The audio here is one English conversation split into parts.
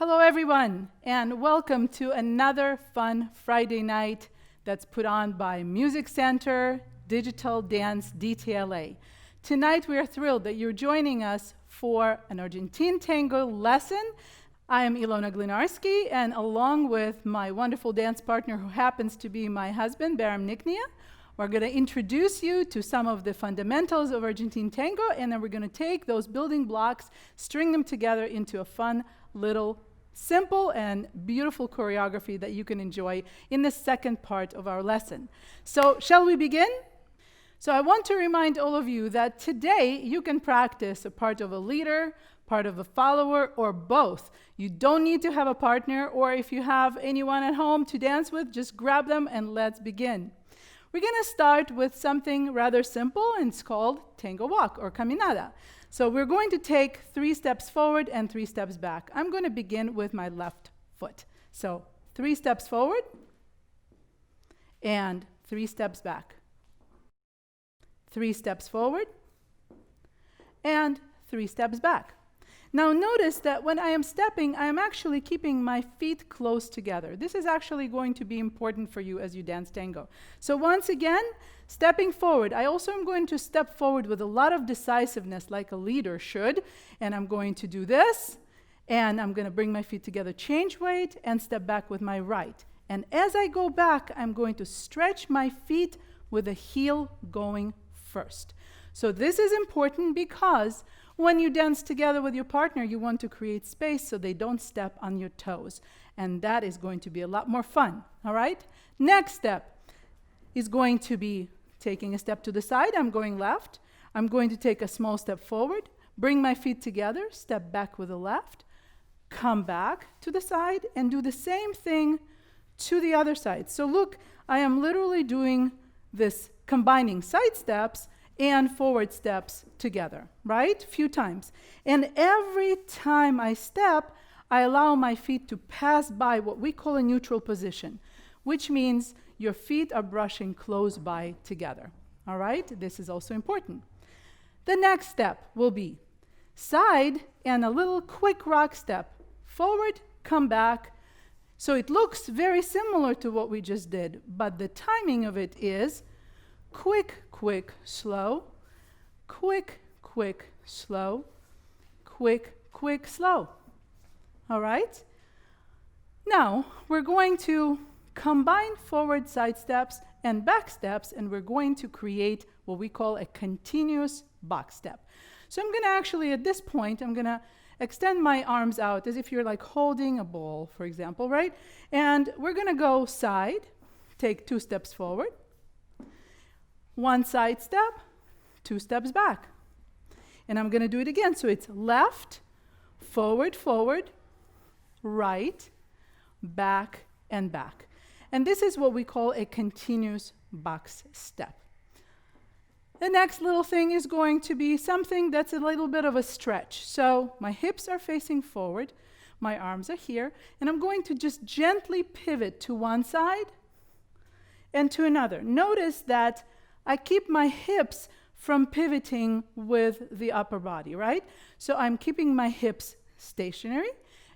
Hello everyone, and welcome to another fun Friday night that's put on by Music Center, Digital Dance DTLA. Tonight we are thrilled that you're joining us for an Argentine Tango lesson. I am Ilona Glinarsky, and along with my wonderful dance partner who happens to be my husband, we're going to introduce you to some of the fundamentals of Argentine Tango, and then we're going to take those building blocks, string them together into a fun little simple and beautiful choreography that you can enjoy in the second part of our lesson. So, shall we begin? So I want to remind all of you that today you can practice a part of a leader, part of a follower, or both. You don't need to have a partner, or if you have anyone at home to dance with, just grab them and let's begin. We're going to start with something rather simple, and it's called tango walk or caminada. So we're going to take 3 steps forward and 3 steps back. I'm going to begin with my left foot. So 3 steps forward and 3 steps back. 3 steps forward and 3 steps back. Now notice that when I am stepping, I am actually keeping my feet close together. This is actually going to be important for you as you dance tango. So once again, stepping forward, I also am going to step forward with a lot of decisiveness like a leader should. And I'm going to do this, and I'm going to bring my feet together, change weight, and step back with my right. And as I go back, I'm going to stretch my feet with the heel going first. So this is important because when you dance together with your partner, you want to create space so they don't step on your toes. And that is going to be a lot more fun, all right? Next step is going to be taking a step to the side. I'm going left. I'm going to take a small step forward, bring my feet together, step back with the left, come back to the side, and do the same thing to the other side. So look, I am literally doing this combining side steps and forward steps together, right? Few times. And every time I step, I allow my feet to pass by what we call a neutral position, which means your feet are brushing close by together, all right? This is also important. The next step will be side and a little quick rock step. Forward, come back. So it looks very similar to what we just did, but the timing of it is quick, quick, slow, quick, quick, slow, quick, quick, slow. All right? Now, we're going to combine forward side steps and back steps, and we're going to create what we call a continuous box step. So I'm going to actually, at this point, I'm going to extend my arms out as if you're like holding a ball, for example, right? And we're going to go side, take 2 steps forward, 1 side step, 2 steps back. And I'm going to do it again. So it's left, forward, forward, right, back, and back. And this is what we call a continuous box step. The next little thing is going to be something that's a little bit of a stretch. So my hips are facing forward, my arms are here, and I'm going to just gently pivot to one side and to another. Notice that I keep my hips from pivoting with the upper body, right? So I'm keeping my hips stationary,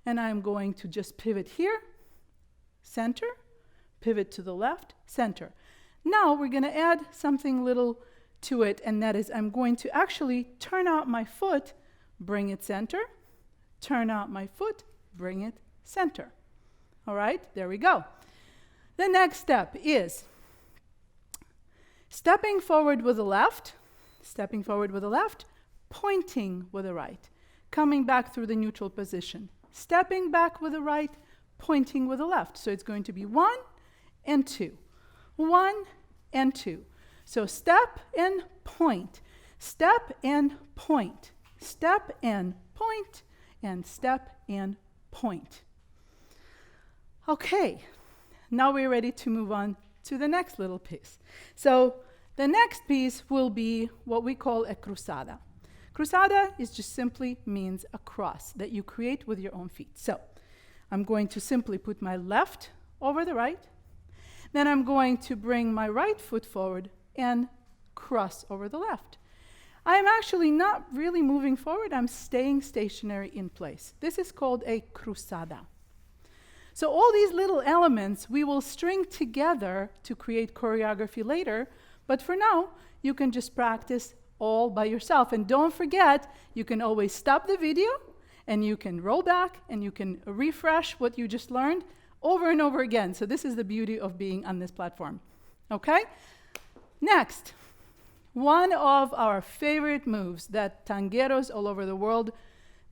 and I'm going to just pivot here, center, pivot to the left, center. Now we're going to add something little to it, and that is I'm going to actually turn out my foot, bring it center, turn out my foot, bring it center. All right, there we go. The next step is stepping forward with the left, pointing with the right, coming back through the neutral position, stepping back with the right, pointing with the left. So it's going to be 1 and 2, 1 and 2. So step and point, step and point, step and point, and step and point. Okay, now we're ready to move on to the next little piece. So the next piece will be what we call a cruzada. Cruzada is just simply means a cross that you create with your own feet. So I'm going to simply put my left over the right. Then I'm going to bring my right foot forward and cross over the left. I'm actually not really moving forward. I'm staying stationary in place. This is called a cruzada. So all these little elements we will string together to create choreography later, but for now, you can just practice all by yourself. And don't forget, you can always stop the video, and you can roll back, and you can refresh what you just learned over and over again. So this is the beauty of being on this platform. Okay? Next, one of our favorite moves that tangueros all over the world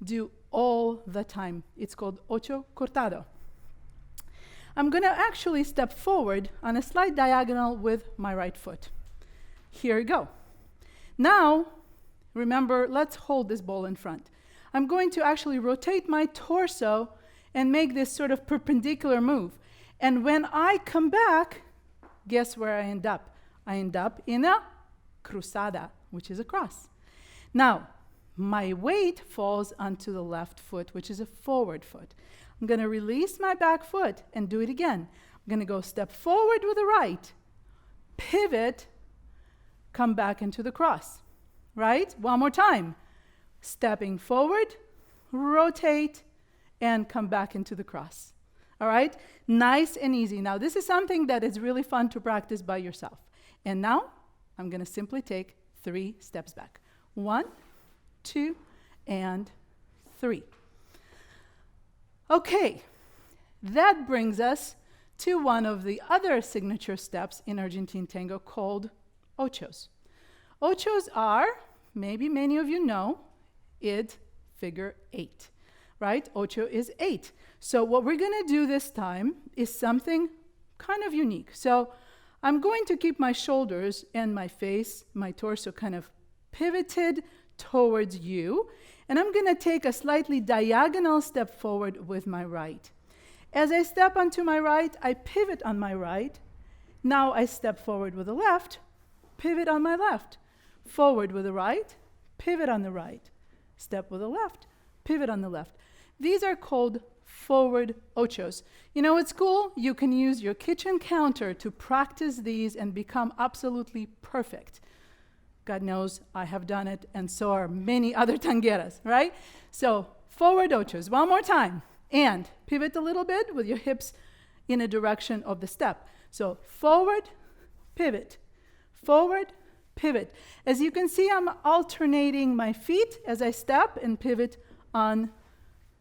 do all the time. It's called ocho cortado. I'm going to actually step forward on a slight diagonal with my right foot. Here we go. Now, remember, let's hold this ball in front. I'm going to actually rotate my torso and make this sort of perpendicular move. And when I come back, guess where I end up? I end up in a cruzada, which is a cross. Now, my weight falls onto the left foot, which is a forward foot. I'm going to release my back foot and do it again. I'm going to go step forward with the right, pivot, come back into the cross, right? One more time. Stepping forward, rotate, and come back into the cross. All right? Nice and easy. Now, this is something that is really fun to practice by yourself. And now, I'm going to simply take 3 steps back. 1, 2, and 3. Okay, that brings us to one of the other signature steps in Argentine Tango called ochos. Ochos are, maybe many of you know, it figure 8, right? Ocho is 8. So what we're going to do this time is something kind of unique. So I'm going to keep my shoulders and my face, my torso kind of pivoted towards you. And I'm going to take a slightly diagonal step forward with my right. As I step onto my right, I pivot on my right. Now I step forward with the left, pivot on my left. Forward with the right, pivot on the right. Step with the left, pivot on the left. These are called forward ochos. You know what's cool? You can use your kitchen counter to practice these and become absolutely perfect. God knows I have done it, and so are many other tangueras, right? So forward ochos, one more time. And pivot a little bit with your hips in a direction of the step. So forward, pivot, forward, pivot. As you can see, I'm alternating my feet as I step and pivot on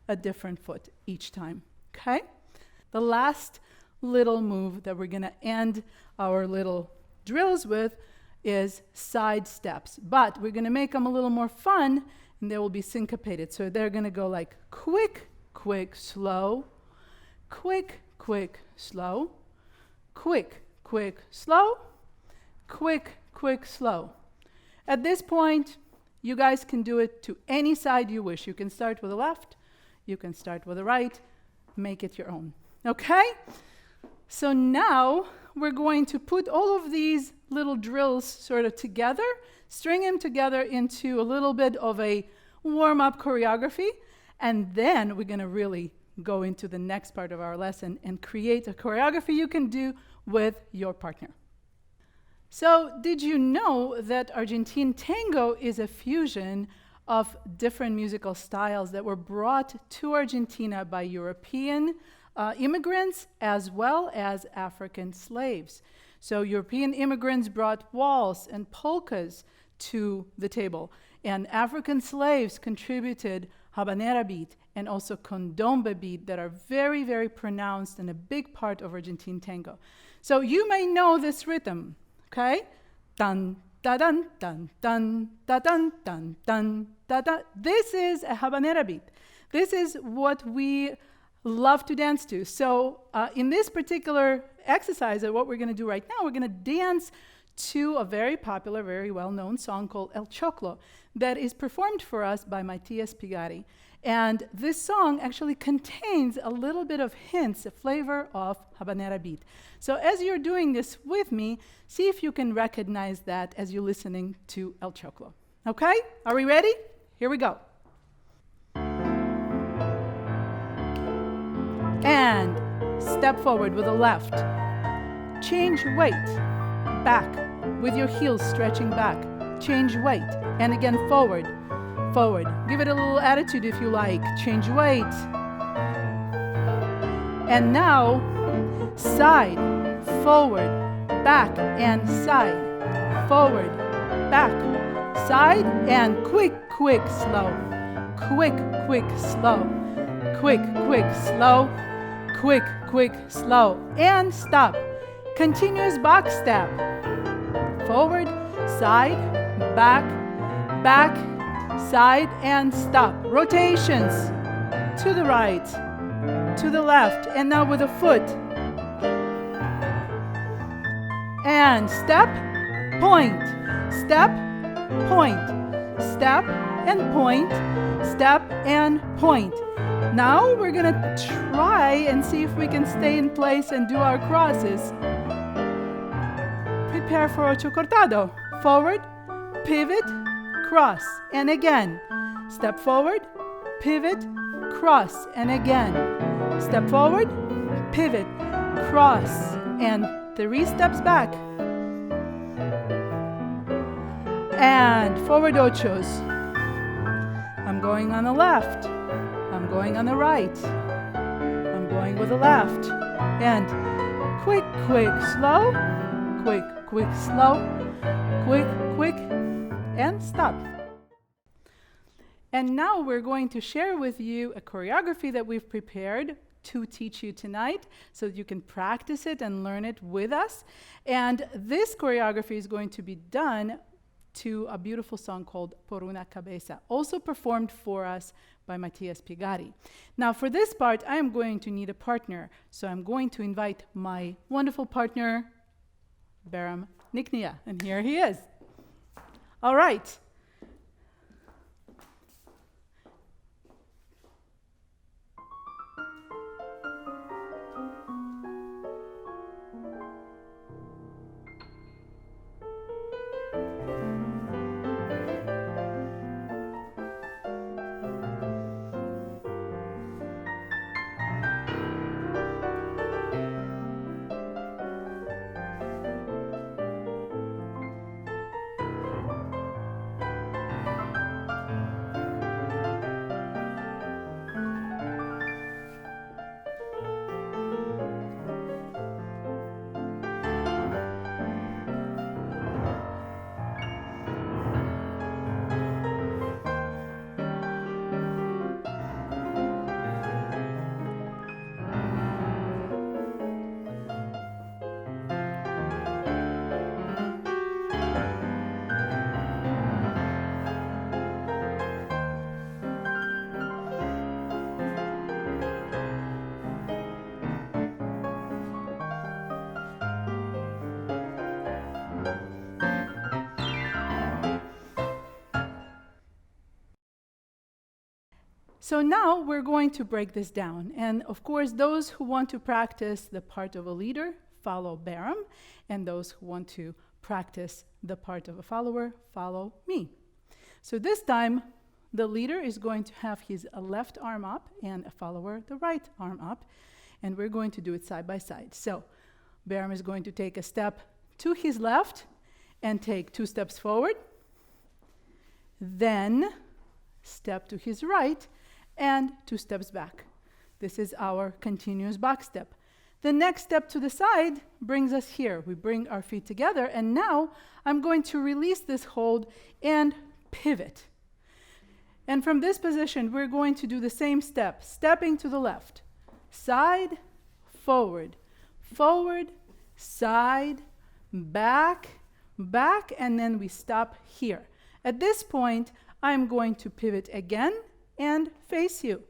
a different foot each time, okay? The last little move that we're going to end our little drills with is side steps, but we're going to make them a little more fun, and they will be syncopated. So they're going to go like quick, quick, slow, quick, quick, slow, quick, quick, slow, quick, quick, slow. At this point, you guys can do it to any side you wish. You can start with the left, you can start with the right, make it your own. Okay? So now we're going to put all of these little drills sort of together, string them together into a little bit of a warm-up choreography, and then we're going to really go into the next part of our lesson and create a choreography you can do with your partner. So did you know that Argentine Tango is a fusion of different musical styles that were brought to Argentina by European immigrants as well as African slaves? So European immigrants brought waltz and polkas to the table, and African slaves contributed habanera beat and also condombe beat that are very, very pronounced and a big part of Argentine Tango. So you may know this rhythm, okay? Dun, da dun, dun, dun, da dun, dun, dun, da da. This is a habanera beat. This is what we love to dance to. So in this particular exercise, what we're going to do right now, we're going to dance to a very popular, very well-known song called El Choclo that is performed for us by Matias Pigari. And this song actually contains a little bit of hints, a flavor of habanera beat. So as you're doing this with me, see if you can recognize that as you're listening to El Choclo. Okay? Are we ready? Here we go. And step forward with the left. Change weight. Back with your heels stretching back. change weight. And again, forward, forward. Give it a little attitude if you like. Change weight. And now, side, forward, back, and side. Forward, back, side, and quick, quick, slow. Quick, quick, slow. Quick, quick, slow. Quick, quick, slow. And stop. Continuous box step. Forward, side, back, back, side, and stop. Rotations. To the right, to the left, and now with a foot. And step, point, step, point, step, and point, step, and point. Now we're gonna try and see if we can stay in place and do our crosses. Prepare for ocho cortado. Forward, pivot, cross, and again. Step forward, pivot, cross, and again. Step forward, pivot, cross, and 3 steps back. And forward ochos. I'm going on the left. I'm going on the right. I'm going with the left. And quick, quick, slow. Quick, quick, slow. Quick, quick, and stop. And now we're going to share with you a choreography that we've prepared to teach you tonight so that you can practice it and learn it with us. And this choreography is going to be done to a beautiful song called Por una cabeza, also performed for us by Matias Pigari. Now for this part, I am going to need a partner. So I'm going to invite my wonderful partner, Beram Niknia, and here he is. All right. So now we're going to break this down. And of course, those who want to practice the part of a leader, follow Beram. And those who want to practice the part of a follower, follow me. So this time, the leader is going to have his left arm up and a follower the right arm up. And we're going to do it side by side. So Beram is going to take a step to his left and take 2 steps forward. Then step to his right and 2 steps back. This is our continuous box step. The next step to the side brings us here. We bring our feet together, and now I'm going to release this hold and pivot. And from this position, we're going to do the same step, stepping to the left. Side, forward, forward, side, back, back, and then we stop here. At this point, I'm going to pivot again and face you.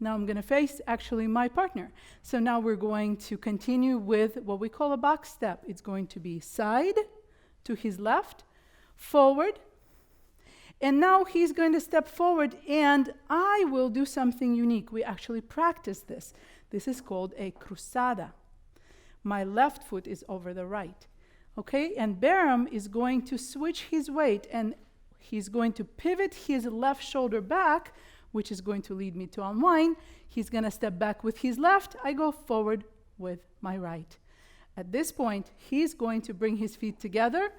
Now I'm going to face actually my partner. So now we're going to continue with what we call a box step. It's going to be side to his left, forward, and now he's going to step forward and I will do something unique. We actually practice this. This is called a cruzada. My left foot is over the right. Okay, and Beram is going to switch his weight and he's going to pivot his left shoulder back, which is going to lead me to unwind. He's going to step back with his left. I go forward with my right. At this point, he's going to bring his feet together,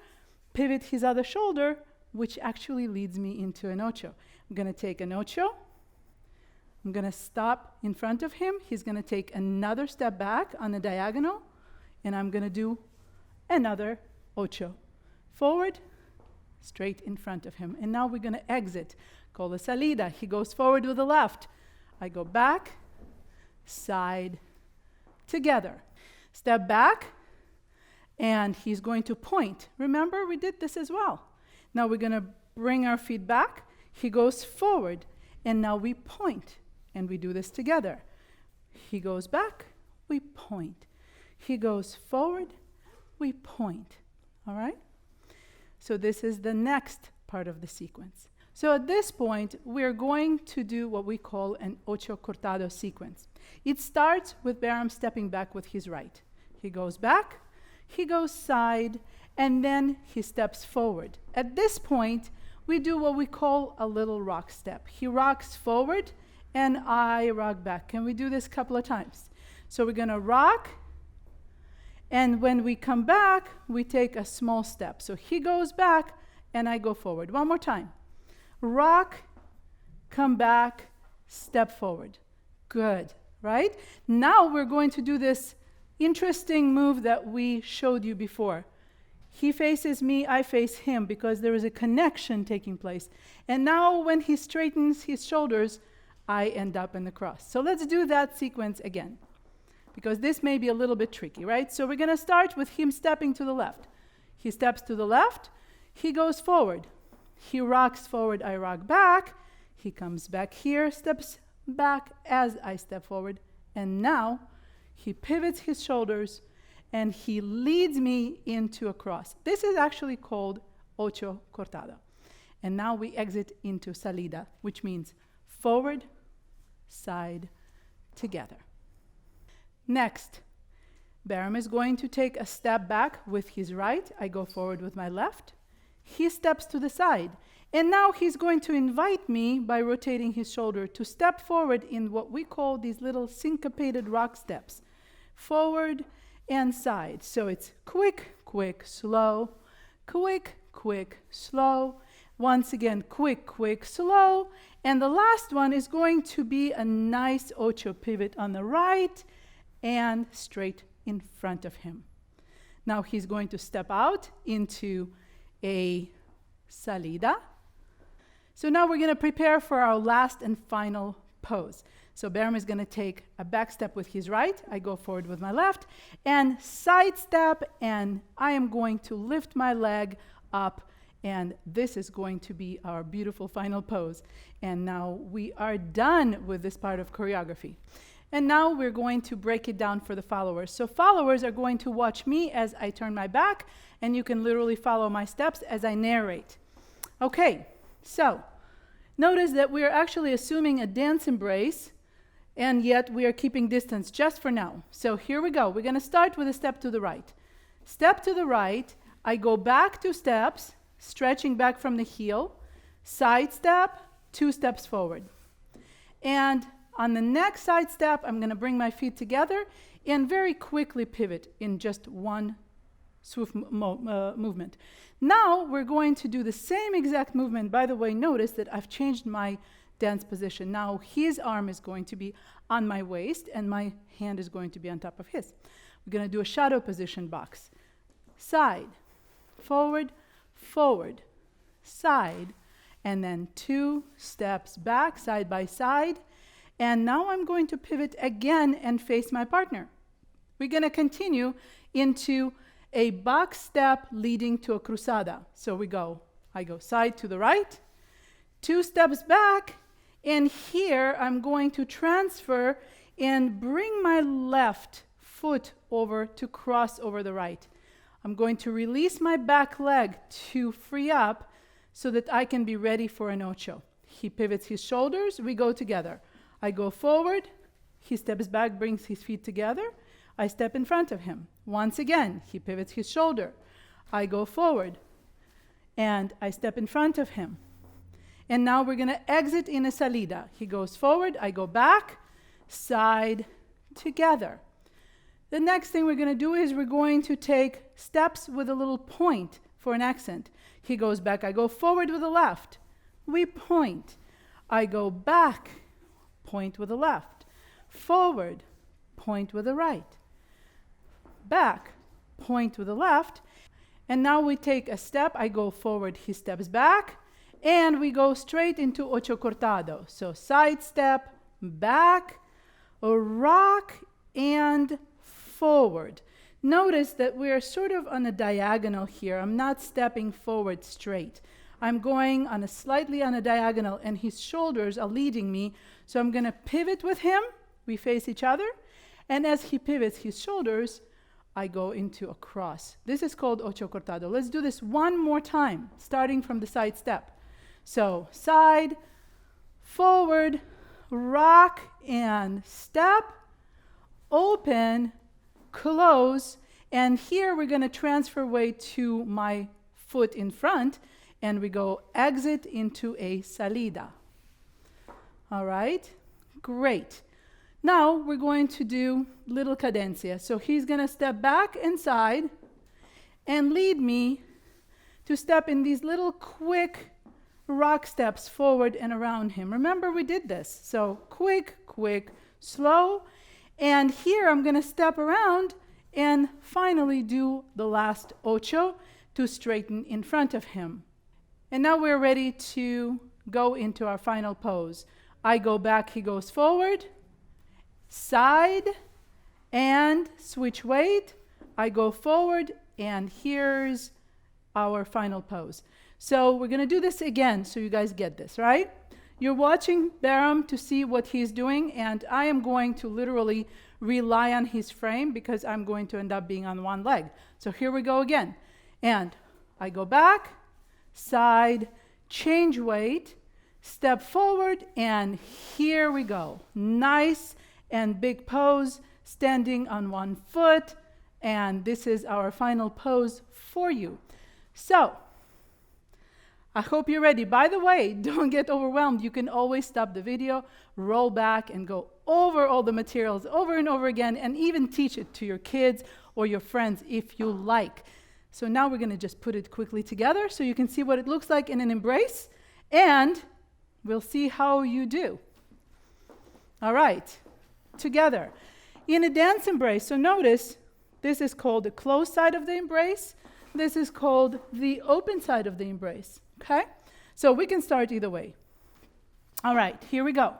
pivot his other shoulder, which actually leads me into an ocho. I'm going to take an ocho. I'm going to stop in front of him. He's going to take another step back on the diagonal, and I'm going to do another ocho. Forward, straight in front of him. And now we're going to exit. Call the salida. He goes forward with the left. I go back, side, together. Step back, and he's going to point. Remember, we did this as well. Now we're going to bring our feet back. He goes forward, and now we point. And we do this together. He goes back, we point. He goes forward, we point. All right? So this is the next part of the sequence. So at this point, we're going to do what we call an ocho cortado sequence. It starts with Behram stepping back with his right. He goes back, he goes side, and then he steps forward. At this point, we do what we call a little rock step. He rocks forward, and I rock back. Can we do this a couple of times? So we're going to rock, and when we come back, we take a small step. So he goes back, and I go forward. One more time. Rock, come back, step forward. Good, right? Now we're going to do this interesting move that we showed you before. He faces me, I face him, because there is a connection taking place. And now when he straightens his shoulders, I end up in the cross. So let's do that sequence again, because this may be a little bit tricky, right? So we're going to start with him stepping to the left. He steps to the left. He goes forward. He rocks forward. I rock back. He comes back here, steps back as I step forward. And now he pivots his shoulders, and he leads me into a cross. This is actually called ocho cortado. And now we exit into salida, which means forward, side, together. Next, Behram is going to take a step back with his right. I go forward with my left. He steps to the side. And now he's going to invite me, by rotating his shoulder, to step forward in what we call these little syncopated rock steps. Forward and side. So it's quick, quick, slow. Quick, quick, slow. Once again, quick, quick, slow. And the last one is going to be a nice ocho pivot on the right and straight in front of him. Now he's going to step out into a salida. So now we're going to prepare for our last and final pose. So Behram is going to take a back step with his right. I go forward with my left. And side step, and I am going to lift my leg up. And this is going to be our beautiful final pose. And now we are done with this part of choreography. And now we're going to break it down for the followers. So followers are going to watch me as I turn my back, and you can literally follow my steps as I narrate. Okay, so notice that we are actually assuming a dance embrace, and yet we are keeping distance just for now. So here we go. We're going to start with a step to the right. Step to the right, I go back 2 steps, stretching back from the heel, side step, 2 steps forward. And on the next side step, I'm going to bring my feet together and very quickly pivot in just one swift movement. Now we're going to do the same exact movement. By the way, notice that I've changed my dance position. Now his arm is going to be on my waist and my hand is going to be on top of his. We're going to do a shadow position box. Side, forward, forward, side, and then 2 steps back, side by side. And now I'm going to pivot again and face my partner. We're going to continue into a box step leading to a cruzada. So I go side to the right, 2 steps back, and here I'm going to transfer and bring my left foot over to cross over the right. I'm going to release my back leg to free up so that I can be ready for an ocho. He pivots his shoulders, we go together. I go forward, he steps back, brings his feet together. I step in front of him. Once again, he pivots his shoulder. I go forward, and I step in front of him. And now we're going to exit in a salida. He goes forward, I go back, side, together. The next thing we're going to do is we're going to take steps with a little point for an accent. He goes back. I go forward with the left. We point. I go back, point with the left. Forward, point with the right. Back, point with the left. And now we take a step. I go forward, he steps back. And we go straight into ocho cortado. So side step, back, a rock, and forward. Notice that we are sort of on a diagonal here. I'm not stepping forward straight. I'm going on a slightly on a diagonal, and his shoulders are leading me. So I'm going to pivot with him. We face each other. And as he pivots his shoulders, I go into a cross. This is called ocho cortado. Let's do this one more time, starting from the side step. So side, forward, rock, and step, open, close, and here we're going to transfer weight to my foot in front, and we go exit into a salida. All right, great. Now we're going to do little cadencia. So he's going to step back inside and lead me to step in these little quick rock steps forward and around him. Remember, we did this. So quick, quick, slow. And here I'm going to step around and finally do the last ocho to straighten in front of him. And now we're ready to go into our final pose. I go back, he goes forward, side, and switch weight. I go forward, and here's our final pose. So we're going to do this again so you guys get this, right? You're watching Baram to see what he's doing, and I am going to literally rely on his frame because I'm going to end up being on one leg. So here we go again. And I go back, side, change weight, step forward, and here we go. Nice and big pose, standing on one foot, and this is our final pose for you. So, I hope you're ready. By the way, don't get overwhelmed. You can always stop the video, roll back, and go over all the materials over and over again, and even teach it to your kids or your friends if you like. So now we're going to just put it quickly together so you can see what it looks like in an embrace, and we'll see how you do. All right, together. In a dance embrace, so notice this is called the closed side of the embrace. This is called the open side of the embrace. Okay? So we can start either way. All right, here we go.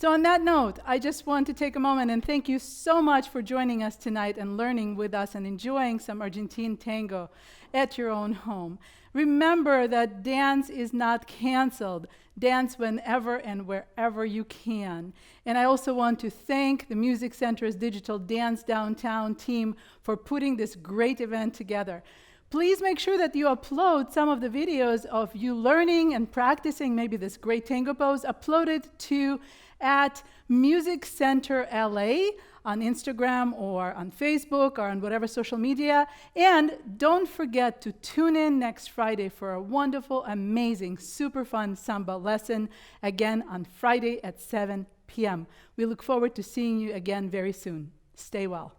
So on that note, I just want to take a moment and thank you so much for joining us tonight and learning with us and enjoying some Argentine tango at your own home. Remember that dance is not canceled. Dance whenever and wherever you can. And I also want to thank the Music Center's Digital Dance Downtown team for putting this great event together. Please make sure that you upload some of the videos of you learning and practicing maybe this great tango pose, upload it to at Music Center LA on Instagram or on Facebook or on whatever social media. And don't forget to tune in next Friday for a wonderful, amazing, super fun samba lesson, again on Friday at 7 p.m. We look forward to seeing you again very soon. Stay well.